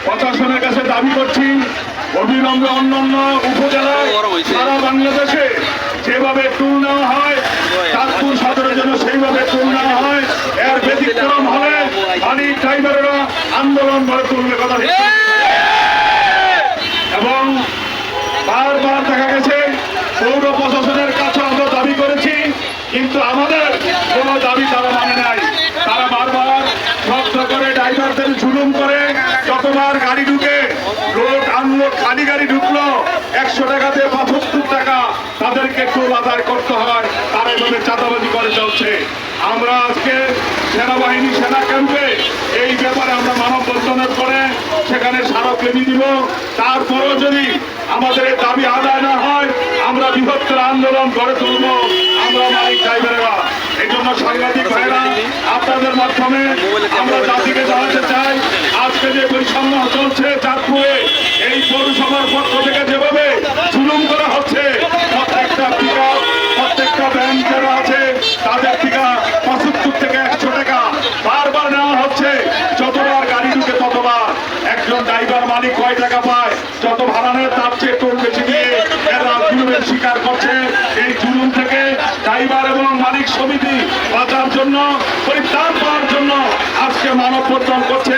প্রশাসনের কাছে দাবি করছি অবিলম্বে অন্যান্য উপজেলায় সারা বাংলাদেশে যেভাবে টুল নেওয়া হয় চাঁদপুর সদরের জন্য সেইভাবে টুল নেওয়া হয়। এর ব্যতিক্রম হলে মালিক ড্রাইভারেরা আন্দোলন করে তুলবে কথা। এবং বারবার দেখা গেছে পৌর প্রশাসনের কাছে আমরা দাবি করেছি, কিন্তু আমাদের কোনো দাবি তারা মানে নাই। তারা বারবার শব্দ করে ড্রাইভারদের জুলুম করে, যতবার গাড়ি ঢুকে লোড আনলোড খালি গাড়ি ঢুকলো 100 টাকাতে 75 টাকা তাদেরকে টোল আদায় করতে হয়। তারা এভাবে চাঁদাবাজি করে চলছে। আমরা আজকে সেনাবাহিনী সেনা ক্যাম্পে এই ব্যাপারে আমরা মানববন্ধনের করে সেখানে স্মারকলিপি দিব। তারপরও যদি আমাদের এই দাবি আদায় না হয় আমরা বৃহত্তর আন্দোলন গড়ে তুলব আমরা মালিক ড্রাইভারেরা। এই জন্য সাংবাদিক ভাইরা আপনাদের মাধ্যমে আমরা জাতিকে জানাতে চাই, আজকে যে বৈষম্য চলছে চাঁদপুরে এই পৌরসভার পক্ষ থেকে যেভাবে জুলুম করা হচ্ছে, প্রত্যেকটা পিকআপ প্রত্যেকটা ভ্যান যারা আছে তাদের থেকে 75 থেকে 100 টাকা বারবার নেওয়া হচ্ছে। যতবার গাড়ি ঢুকে ততবার একজন ড্রাইভার মালিক কয় টাকা পায়, যত ভাড়া নেয় তার চেয়ে টোল বেশি দিয়ে এরা জুলুমের শিকার করছে। এই জুলুম থেকে ড্রাইভার এবং মালিক সমিতি বাঁচার জন্য পরিত্রাণ পাওয়ার জন্য আজকে মানববন্ধন করছে।